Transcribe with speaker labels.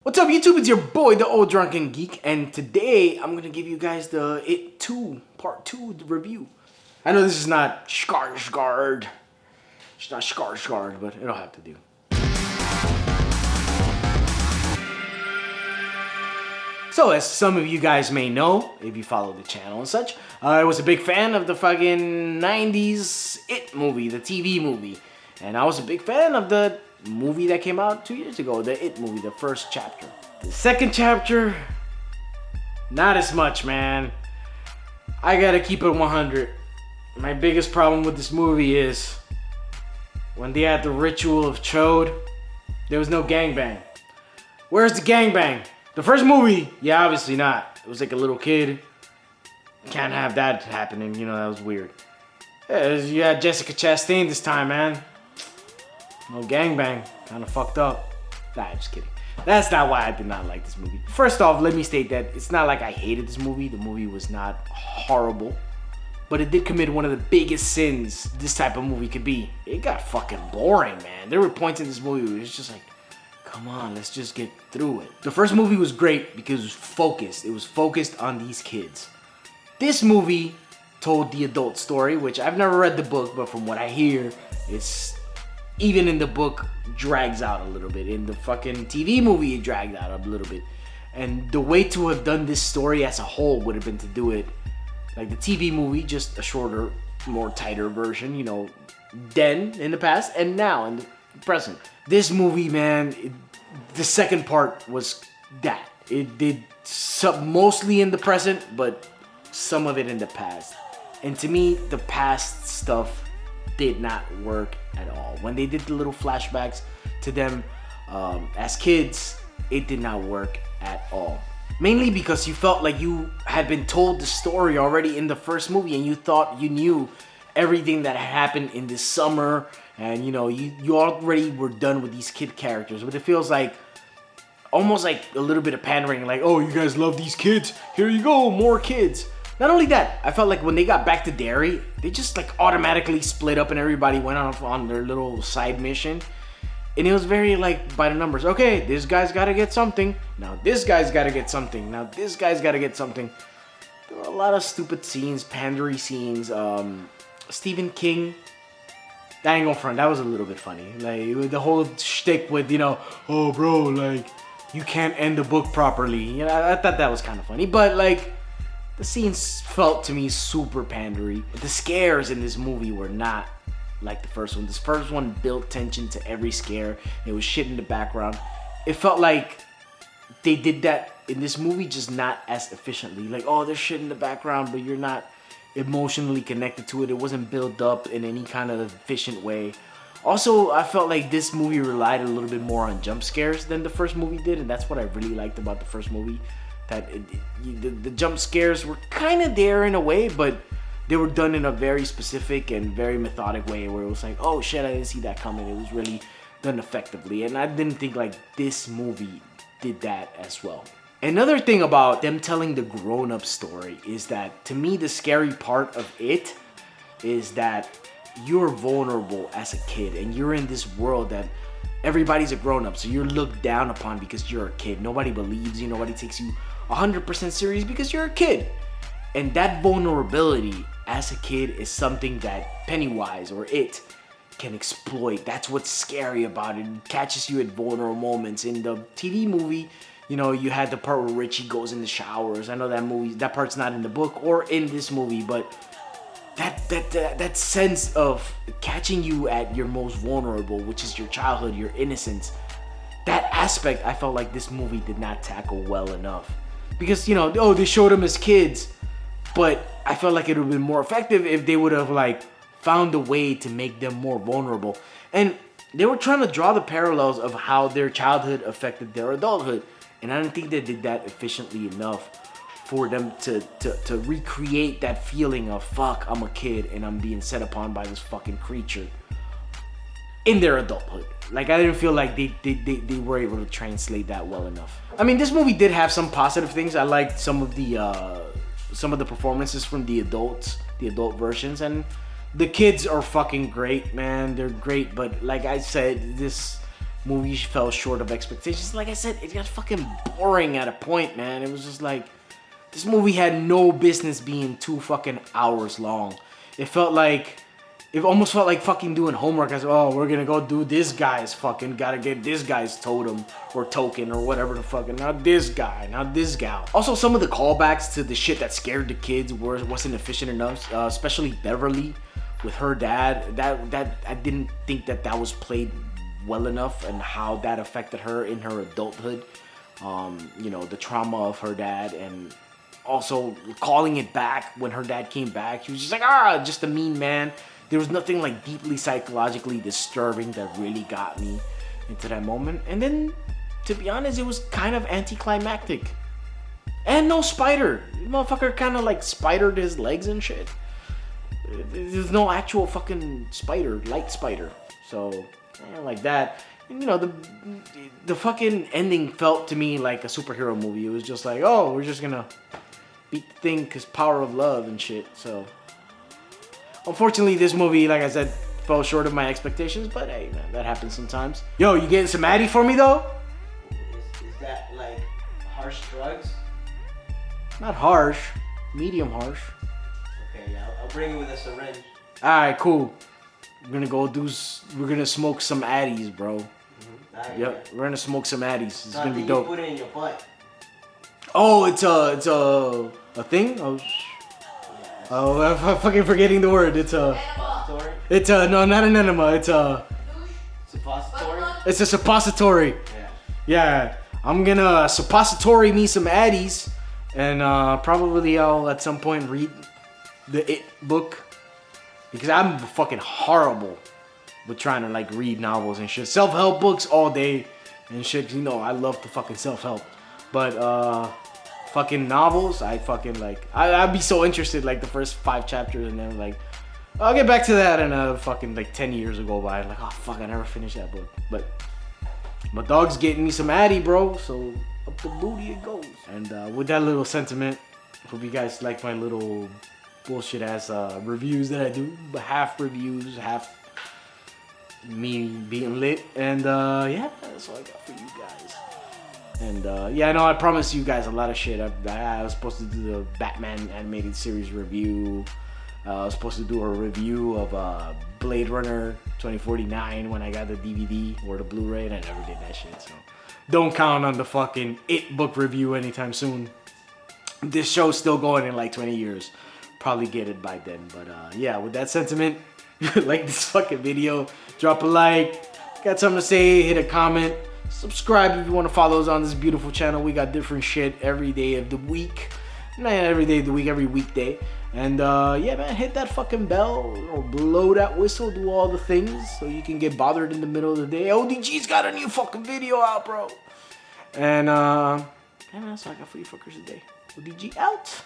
Speaker 1: What's up, YouTube? It's your boy, the Ol Drunken Geek, and today I'm gonna give you guys the It 2 Part 2 review. I know this is not Skarsgård. It's not Skarsgård, but it'll have to do. So, as some of you guys may know, if you follow the channel and such, I was a big fan of the fucking 90s It movie, the TV movie. And I was a big fan of the movie that came out 2 years ago, the It movie, the first chapter. The second chapter, not as much, man. I gotta keep it 100. My biggest problem with this movie is when they had the ritual of Chode, there was no gangbang. Where's the gangbang? The first movie, yeah, obviously not. It was like a little kid. Can't have that happening, you know, that was weird. Yeah, you had Jessica Chastain this time, man. No gangbang. Kind of fucked up. Nah, I'm just kidding. That's not why I did not like this movie. First off, let me state that it's not like I hated this movie. The movie was not horrible. But it did commit one of the biggest sins this type of movie could be. It got fucking boring, man. There were points in this movie where it was just like, come on, let's just get through it. The first movie was great because it was focused. It was focused on these kids. This movie told the adult story, which I've never read the book, but from what I hear, it's even in the book drags out a little bit. In the fucking TV movie, it dragged out a little bit. And the way to have done this story as a whole would have been to do it like the TV movie, just a shorter, more tighter version, you know, then in the past and now in the present. This movie, man, the second part was that. It did mostly in the present, but some of it in the past. And to me, the past stuff did not work at all. When they did the little flashbacks to them as kids, it did not work at all. Mainly because you felt like you had been told the story already in the first movie and you thought you knew everything that happened in this summer, and you know, you already were done with these kid characters. But it feels like almost like a little bit of pandering, like, oh, you guys love these kids, here you go, more kids. Not only that, I felt like when they got back to Derry, they just like automatically split up and everybody went off on their little side mission. And it was very like by the numbers. Okay, this guy's gotta get something. Now this guy's gotta get something. Now this guy's gotta get something. There were a lot of stupid scenes, pandery scenes. Stephen King, that ain't gonna front, that was a little bit funny. Like the whole shtick with, you know, oh bro, like you can't end the book properly. You know, I thought that was kind of funny, but like, the scenes felt to me super pandery. The scares in this movie were not like the first one. This first one built tension to every scare. It was shit in the background. It felt like they did that in this movie, just not as efficiently. Like, oh, there's shit in the background, but you're not emotionally connected to it. It wasn't built up in any kind of efficient way. Also, I felt like this movie relied a little bit more on jump scares than the first movie did, and that's what I really liked about the first movie. That the jump scares were kind of there in a way, but they were done in a very specific and very methodic way where it was like, oh shit, I didn't see that coming. It was really done effectively, and I didn't think like this movie did that as well. Another thing about them telling the grown-up story is that, to me, the scary part of it is that you're vulnerable as a kid and you're in this world that everybody's a grown-up, so you're looked down upon because you're a kid. Nobody believes you, nobody takes you 100% serious because you're a kid. And that vulnerability as a kid is something that Pennywise or It can exploit. That's what's scary about it. It catches you at vulnerable moments. In the TV movie, you know, you had the part where Richie goes in the showers. I know that part's not in the book or in this movie, but that sense of catching you at your most vulnerable, which is your childhood, your innocence, that aspect I felt like this movie did not tackle well enough. Because, you know, oh, they showed them as kids, but I felt like it would have been more effective if they would have like found a way to make them more vulnerable. And they were trying to draw the parallels of how their childhood affected their adulthood, and I don't think they did that efficiently enough for them to recreate that feeling of, fuck, I'm a kid and I'm being set upon by this fucking creature in their adulthood. Like, I didn't feel like they were able to translate that well enough. I mean, this movie did have some positive things. I liked some of the performances from the adult versions, and the kids are fucking great, man. They're great, but like I said, this movie fell short of expectations. Like I said, it got fucking boring at a point, man. It was just like, this movie had no business being 2 fucking hours long. It almost felt like fucking doing homework. As, oh, we're gonna go do this guy's fucking, gotta get this guy's totem or token or whatever the fucking, not this guy, not this gal. Also, some of the callbacks to the shit that scared the kids wasn't efficient enough, especially Beverly with her dad. That I didn't think that was played well enough, and how that affected her in her adulthood. You know, the trauma of her dad, and also calling it back when her dad came back. She was just like, just a mean man. There was nothing like deeply psychologically disturbing that really got me into that moment. And then, to be honest, it was kind of anticlimactic. And no spider. The motherfucker kind of like spidered his legs and shit. There's no actual fucking spider, light spider. So, like that. And, you know, the fucking ending felt to me like a superhero movie. It was just like, oh, we're just gonna beat the thing because power of love and shit. So, unfortunately, this movie, like I said, fell short of my expectations. But hey, man, that happens sometimes. Yo, you getting some Addy for me though?
Speaker 2: Is that like harsh drugs?
Speaker 1: Not harsh, medium harsh.
Speaker 2: Okay, yeah, I'll bring you with a syringe.
Speaker 1: All right, cool. We're gonna smoke some Addies, bro.
Speaker 2: Mm-hmm.
Speaker 1: Yep, we're gonna smoke some Addies. It's gonna be dope.
Speaker 2: You put it in your butt.
Speaker 1: Oh, it's a thing. Oh, I'm fucking forgetting the word.
Speaker 2: Suppository?
Speaker 1: No, not an enema. It's a suppository. Yeah. I'm gonna suppository me some Addies, and probably I'll at some point read the It book, because I'm fucking horrible with trying to like read novels and shit. Self-help books all day and shit. You know, I love the fucking self-help, but fucking novels, I fucking like. I'd be so interested like the first 5 chapters, and then like I'll get back to that, and fucking like 10 years will go by. Like, oh fuck, I never finished that book. But my dog's getting me some Addy, bro. So up the booty it goes. And with that little sentiment, hope you guys like my little bullshit ass reviews that I do. Half reviews, half me being lit. And yeah, that's all I got for you guys. And yeah, I know I promised you guys a lot of shit. I was supposed to do the Batman animated series review. I was supposed to do a review of Blade Runner 2049 when I got the DVD or the Blu-ray, and I never did that shit. So don't count on the fucking It book review anytime soon. This show's still going in like 20 years. Probably get it by then. But yeah, with that sentiment, like this fucking video, drop a like. Got something to say, hit a comment. Subscribe if you want to follow us on this beautiful channel. We got different shit every day of the week. Not every day of the week, every weekday. And yeah, man, hit that fucking bell or blow that whistle, do all the things so you can get bothered in the middle of the day. ODG's got a new fucking video out, bro. And yeah, man, that's all I got for you fuckers today. ODG out.